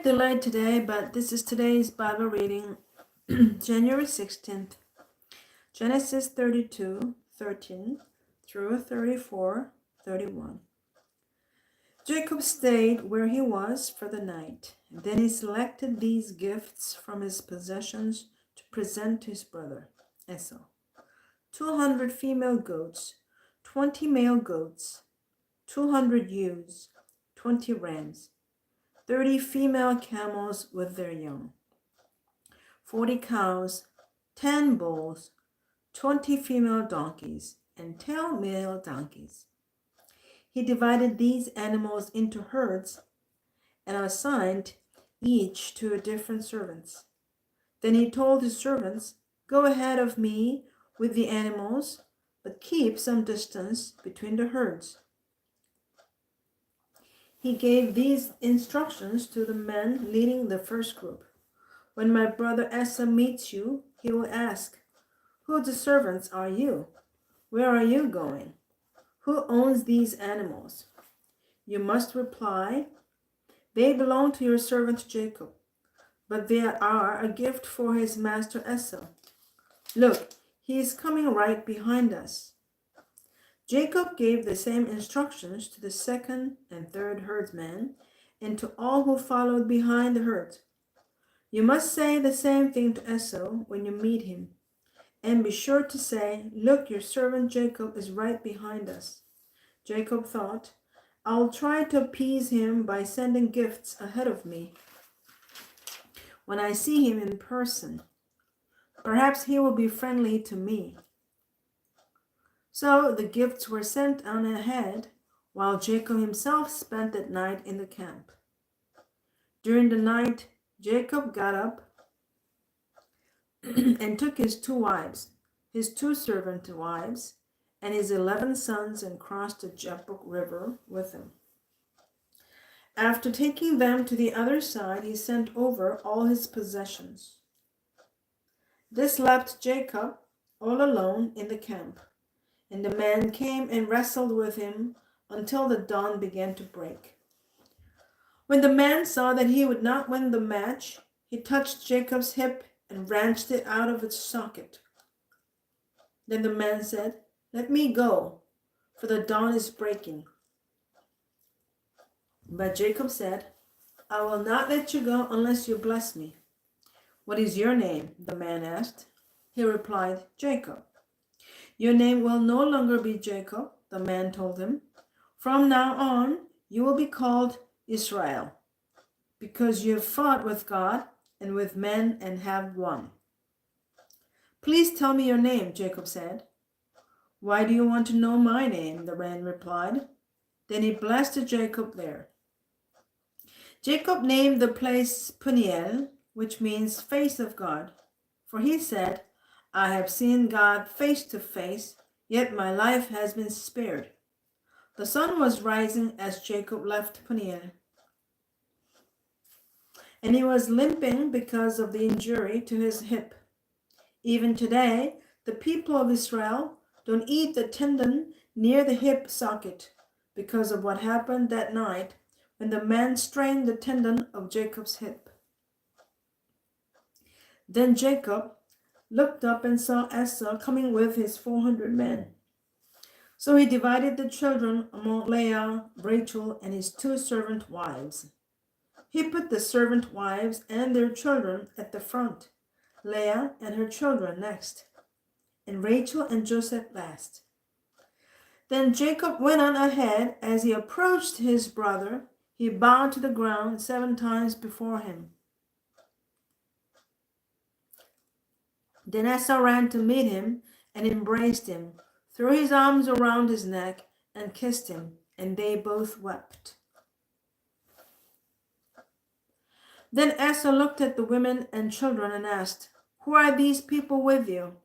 delayed today, but this is today's Bible reading, January 16th, Genesis 32:13 through 34:31. Jacob stayed where he was for the night. Then he selected these gifts from his possessions to present to his brother Esau: 200 female goats, 20 male goats, 200 ewes, 20 rams, 30 female camels with their young, 40 cows, 10 bulls, 20 female donkeys, and 10 male donkeys. He divided these animals into herds and assigned each to a different servants. Then he told his servants, "Go ahead of me with the animals, but keep some distance between the herds." He gave these instructions to the men leading the first group: "When my brother Esau meets you, he will ask, 'Whose servants are you? Where are you going? Who owns these animals?' You must reply, 'They belong to your servant Jacob, but they are a gift for his master Esau. Look, he is coming right behind us.'" Jacob gave the same instructions to the second and third herdsmen and to all who followed behind the herd. "You must say the same thing to Esau when you meet him, and be sure to say, 'Look, your servant Jacob is right behind us.'" Jacob thought, "I'll try to appease him by sending gifts ahead of me. When I see him in person, perhaps he will be friendly to me." So the gifts were sent on ahead, while Jacob himself spent that night in the camp. During the night, Jacob got up and took his 2 wives, his 2 servant wives, and his 11 sons, and crossed the Jabbok River with them. After taking them to the other side, he sent over all his possessions. This left Jacob all alone in the camp, and the men came and wrestled with him until the dawn began to break. When the man saw that he would not win the match, he touched Jacob's hip and wrenched it out of its socket. Then the man said, "Let me go, for the dawn is breaking." But Jacob said, "I will not let you go unless you bless me." "What is your name?" the man asked. He replied, "Jacob." "Your name will no longer be Jacob," the man told him. "From now on, you will be called Israel, because you have fought with God and with men and have won." "Please tell me your name," Jacob said. "Why do you want to know my name?" the man replied. Then he blessed Jacob there. Jacob named the place Peniel, which means face of God, for he said, "I have seen God face to face, yet my life has been spared." The sun was rising as Jacob left Peniel, and he was limping because of the injury to his hip. Even today, the people of Israel don't eat the tendon near the hip socket because of what happened that night when the man strained the tendon of Jacob's hip. Then Jacob looked up and saw Esau coming with his 400 men. So he divided the children among Leah, Rachel, and his 2 servant wives. He put the servant wives and their children at the front, Leah and her children next, and Rachel and Joseph last. Then Jacob went on ahead. As he approached his brother, he bowed to the ground 7 times before him. Then Esau ran to meet him and embraced him, threw his arms around his neck, and kissed him, and they both wept. Then Esau looked at the women and children and asked, "Who are these people with you?"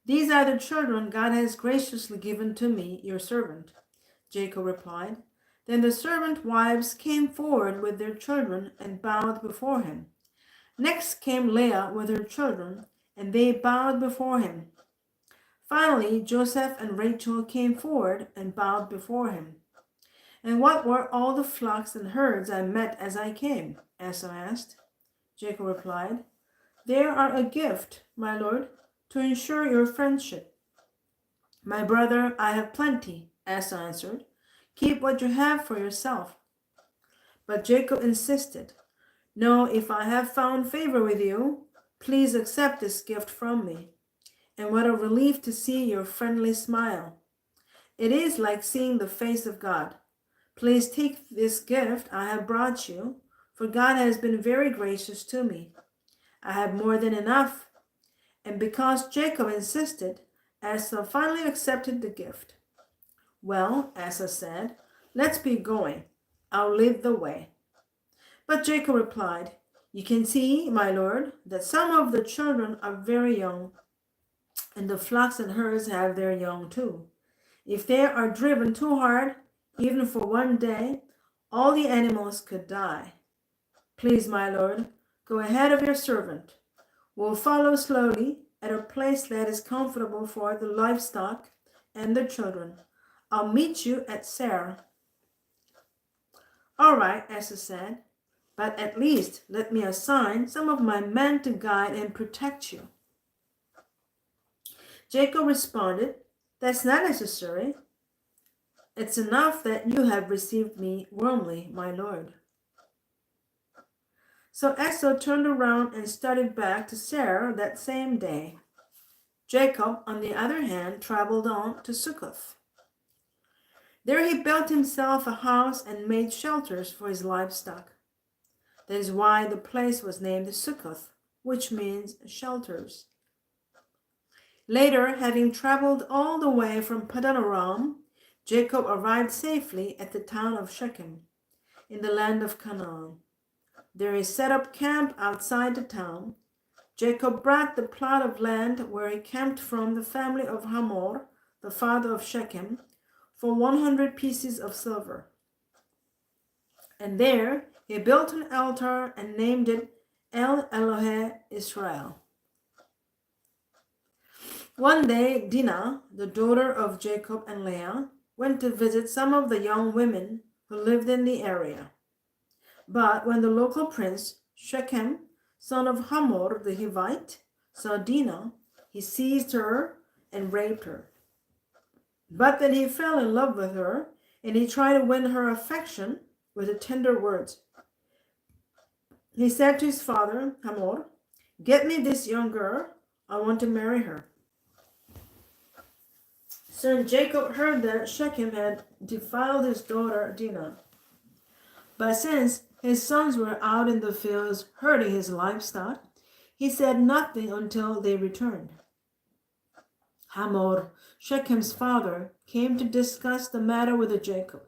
"These are the children God has graciously given to me, your servant," Jacob replied. Then the servant wives came forward with their children and bowed before him. Next came Leah with her children, and they bowed before him. Finally, Joseph and Rachel came forward and bowed before him. And what were all the flocks and herds I met as I came? Esau asked. Jacob replied, They are a gift, my lord, to ensure your friendship. My brother, I have plenty, Esau answered. Keep what you have for yourself. But Jacob insisted, No, if I have found favor with you, please accept this gift from me. And what a relief to see your friendly smile. It is like seeing the face of God. Please take this gift I have brought you, for God has been very gracious to me. I have more than enough. And because Jacob insisted, Esau finally accepted the gift. Well, Esau said, let's be going. I'll lead the way. But Jacob replied, You can see, my lord, that some of the children are very young, and the flocks and herds have their young too. If they are driven too hard, even for one day, all the animals could die. Please, my lord, go ahead of your servant. We'll follow slowly at a place that is comfortable for the livestock and the children. I'll meet you at Seir. All right, Esau said, but at least let me assign some of my men to guide and protect you. Jacob responded, That's not necessary. It's enough that you have received me warmly, my lord. So Esau turned around and started back to Seir that same day. Jacob, on the other hand, traveled on to Succoth. There he built himself a house and made shelters for his livestock. That is why the place was named Succoth, which means shelters. Later, having traveled all the way from Paddan Aram, Jacob arrived safely at the town of Shechem, in the land of Canaan. There he set up camp outside the town. Jacob brought the plot of land where he camped from the family of Hamor, the father of Shechem, for 100 pieces of silver. And there he built an altar and named it El Elohe Israel. One day, Dinah, the daughter of Jacob and Leah, went to visit some of the young women who lived in the area. But when the local prince, Shechem, son of Hamor the Hivite, saw Dinah, he seized her and raped her. But then he fell in love with her, and he tried to win her affection with the tender words. He said to his father, Hamor, Get me this young girl. I want to marry her. Soon Jacob heard that Shechem had defiled his daughter Dinah. But since his sons were out in the fields herding his livestock, he said nothing until they returned. Hamor, Shechem's father, came to discuss the matter with Jacob.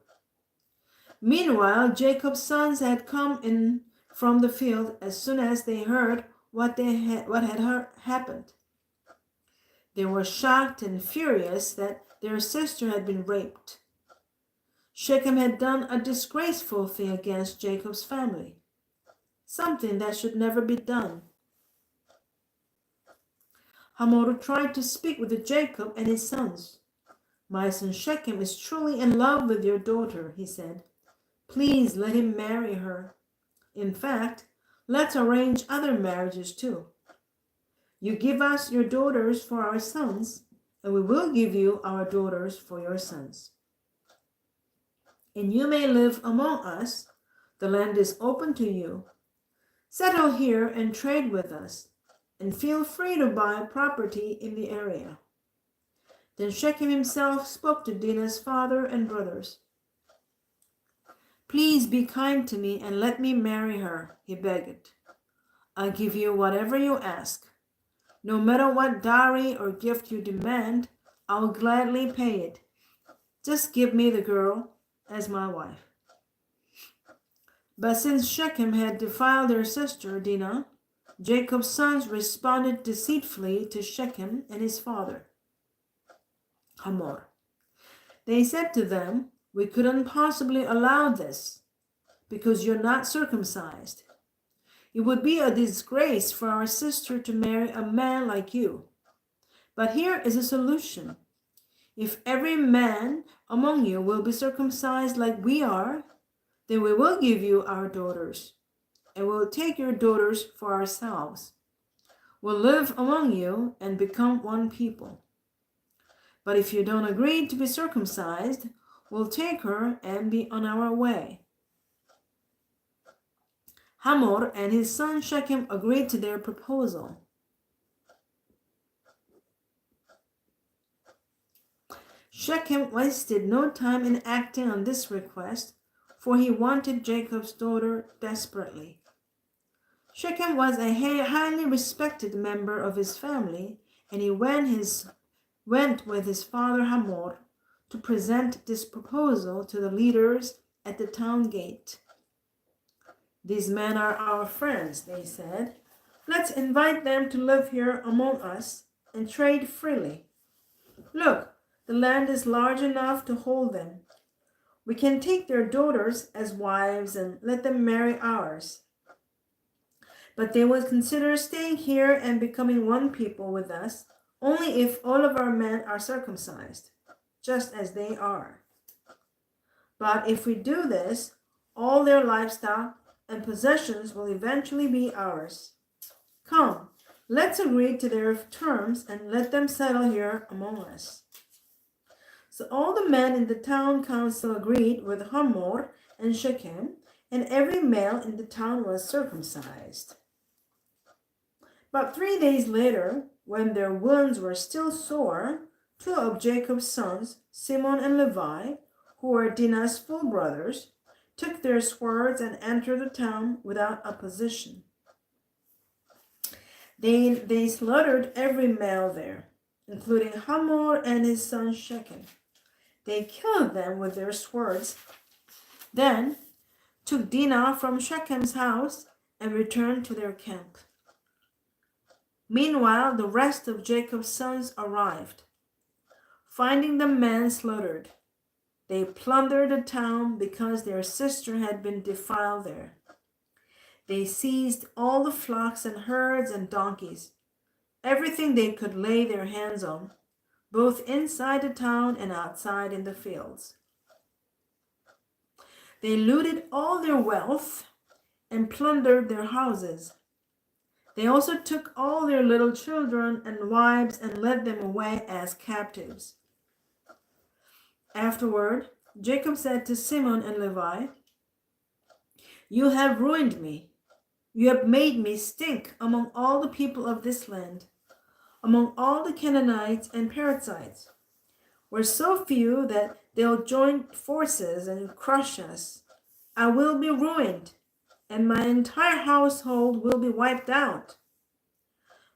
Meanwhile, Jacob's sons had come in from the field as soon as they heard what had happened. They were shocked and furious that their sister had been raped. Shechem had done a disgraceful thing against Jacob's family, something that should never be done. Hamor tried to speak with Jacob and his sons. My son Shechem is truly in love with your daughter, he said. Please let him marry her. In fact, let's arrange other marriages too. You give us your daughters for our sons, and we will give you our daughters for your sons. And you may live among us. The land is open to you. Settle here and trade with us, and feel free to buy property in the area. Then Shechem himself spoke to Dinah's father and brothers. Please be kind to me and let me marry her, he begged. I'll give you whatever you ask. No matter what dowry or gift you demand, I'll gladly pay it. Just give me the girl as my wife. But since Shechem had defiled their sister Dinah, Jacob's sons responded deceitfully to Shechem and his father, Hamor. They said to them, We couldn't possibly allow this because you're not circumcised. It would be a disgrace for our sister to marry a man like you. But here is a solution. If every man among you will be circumcised like we are, then we will give you our daughters, and we'll take your daughters for ourselves. We'll live among you and become one people. But if you don't agree to be circumcised, we'll take her and be on our way." Hamor and his son Shechem agreed to their proposal. Shechem wasted no time in acting on this request, for he wanted Jacob's daughter desperately. Shechem was a highly respected member of his family, and he went with his father Hamor to present this proposal to the leaders at the town gate. "These men are our friends," they said. "Let's invite them to live here among us and trade freely. Look, the land is large enough to hold them. We can take their daughters as wives and let them marry ours. But they will consider staying here and becoming one people with us only if all of our men are circumcised, just as they are. But if we do this, all their livestock and possessions will eventually be ours. Come, let's agree to their terms and let them settle here among us." So all the men in the town council agreed with Hamor and Shechem, and every male in the town was circumcised. About 3 days later, when their wounds were still sore, 2 of Jacob's sons, Simeon and Levi, who were Dinah's full brothers, took their swords and entered the town without opposition. They slaughtered every male there, including Hamor and his son Shechem. They killed them with their swords, then took Dinah from Shechem's house and returned to their camp. Meanwhile, the rest of Jacob's sons arrived. Finding the men slaughtered, they plundered the town because their sister had been defiled there. They seized all the flocks and herds and donkeys, everything they could lay their hands on, both inside the town and outside in the fields. They looted all their wealth and plundered their houses. They also took all their little children and wives and led them away as captives. Afterward, Jacob said to Simeon and Levi, "You have ruined me. You have made me stink among all the people of this land, among all the Canaanites and Perizzites. We're so few that they'll join forces and crush us. I will be ruined, and my entire household will be wiped out.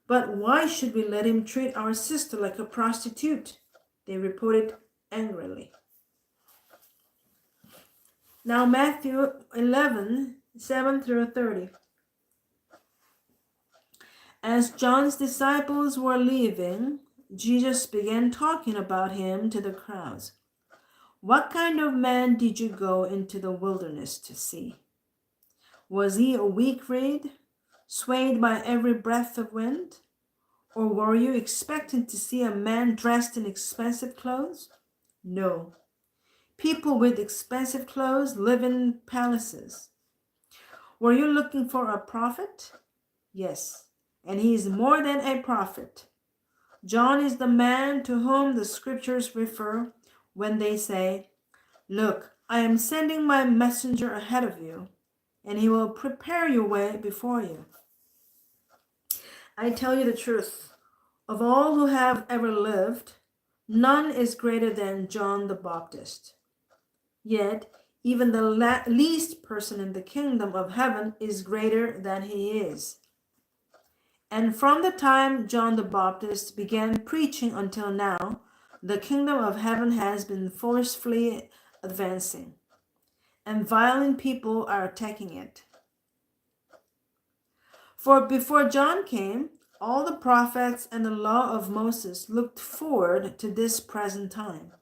But why should we let him treat our sister like a prostitute?" they reported angrily. Now Matthew 11:7-30. As John's disciples were leaving, Jesus began talking about him to the crowds. "What kind of man did you go into the wilderness to see? Was he a weak reed, swayed by every breath of wind? Or were you expecting to see a man dressed in expensive clothes? No. People with expensive clothes live in palaces. Were you looking for a prophet? Yes, and he is more than a prophet. John is the man to whom the scriptures refer when they say, 'Look, I am sending my messenger ahead of you, and he will prepare your way before you.' I tell you the truth, of all who have ever lived, none is greater than John the Baptist. Yet, even the least person in the kingdom of heaven is greater than he is. And from the time John the Baptist began preaching until now, the kingdom of heaven has been forcefully advancing, and violent people are attacking it. For before John came, all the prophets and the law of Moses looked forward to this present time.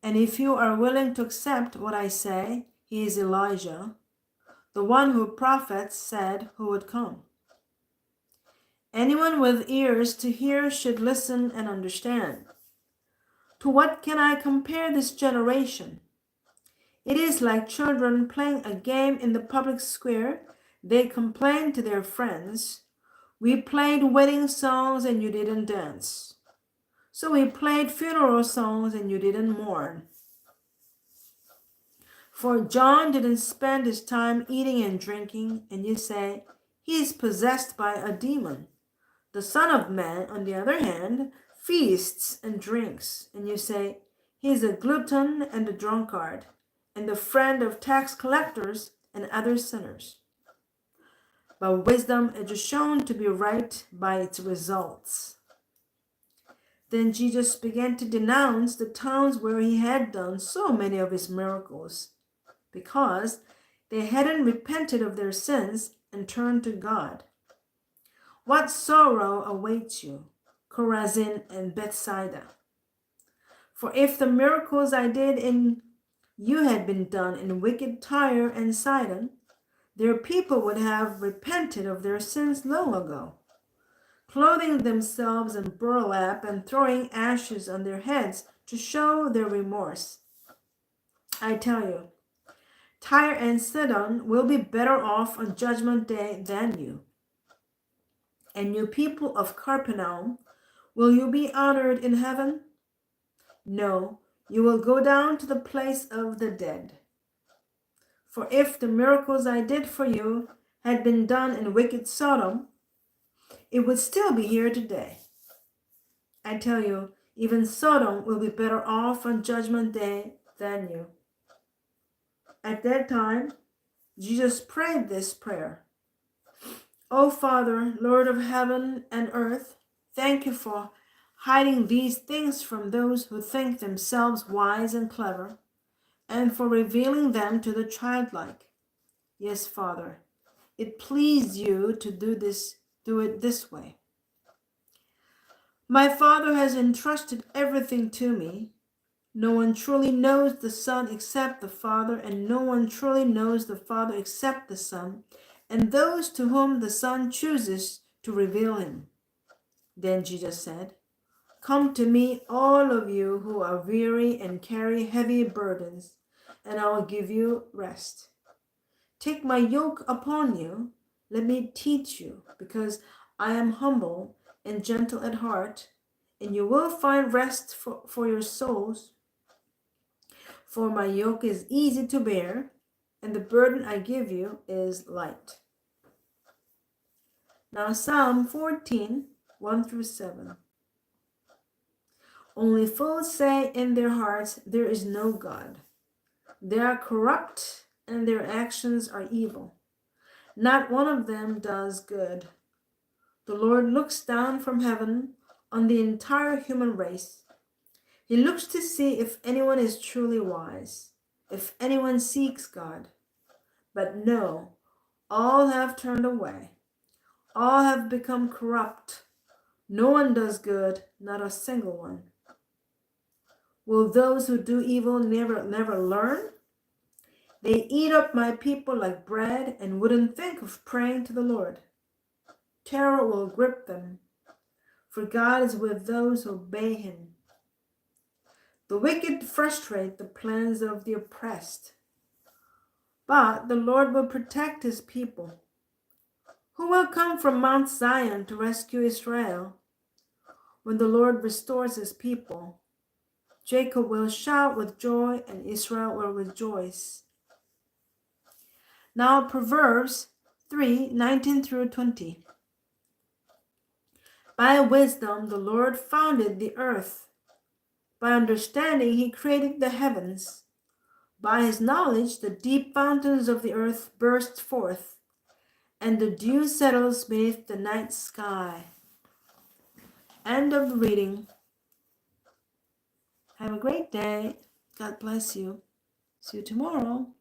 And if you are willing to accept what I say, he is Elijah, the one who prophets said who would come. Anyone with ears to hear should listen and understand. To what can I compare this generation? It is like children playing a game in the public square. They complain to their friends, "We played wedding songs and you didn't dance. So we played funeral songs and you didn't mourn." For John didn't spend his time eating and drinking, and you say, "He is possessed by a demon." The Son of Man, on the other hand, feasts and drinks, and you say, "He is a glutton and a drunkard, and the friend of tax collectors and other sinners." But wisdom is shown to be right by its results. Then Jesus began to denounce the towns where he had done so many of his miracles, because they hadn't repented of their sins and turned to God. What sorrow awaits you, Chorazin and Bethsaida! For if the miracles I did in you had been done in wicked Tyre and Sidon, their people would have repented of their sins long ago, clothing themselves in burlap and throwing ashes on their heads to show their remorse. I tell you, Tyre and Sidon will be better off on Judgment Day than you. And you people of Capernaum, will you be honored in heaven? No, you will go down to the place of the dead. For if the miracles I did for you had been done in wicked Sodom, it would still be here today. I tell you, even Sodom will be better off on Judgment Day than you. At that time, Jesus prayed this prayer: "O Father, Lord of heaven and earth, thank you for hiding these things from those who think themselves wise and clever, and for revealing them to the childlike. Yes, Father, it pleased you to do it this way. My Father has entrusted everything to me. No one truly knows the Son except the Father, and no one truly knows the Father except the Son, and those to whom the Son chooses to reveal him." Then Jesus said, "Come to me, all of you who are weary and carry heavy burdens, and I will give you rest. Take my yoke upon you. Let me teach you, because I am humble and gentle at heart, and you will find rest for your souls. For my yoke is easy to bear, and the burden I give you is light." Now Psalm 14, 1 through 7. Only fools say in their hearts, "There is no God." They are corrupt, and their actions are evil. Not one of them does good. The Lord looks down from heaven on the entire human race. He looks to see if anyone is truly wise, if anyone seeks God. But no, all have turned away. All have become corrupt. No one does good, not a single one. Will those who do evil never learn? They eat up my people like bread and wouldn't think of praying to the Lord. Terror will grip them, for God is with those who obey him. The wicked frustrate the plans of the oppressed, but the Lord will protect his people. Who will come from Mount Zion to rescue Israel? When the Lord restores his people, Jacob will shout with joy and Israel will rejoice. Now Proverbs 3:19 through 20. By wisdom the Lord founded the earth. By understanding he created the heavens. By his knowledge the deep fountains of the earth burst forth, and the dew settles beneath the night sky. End of the reading. Have a great day. God bless you. See you tomorrow.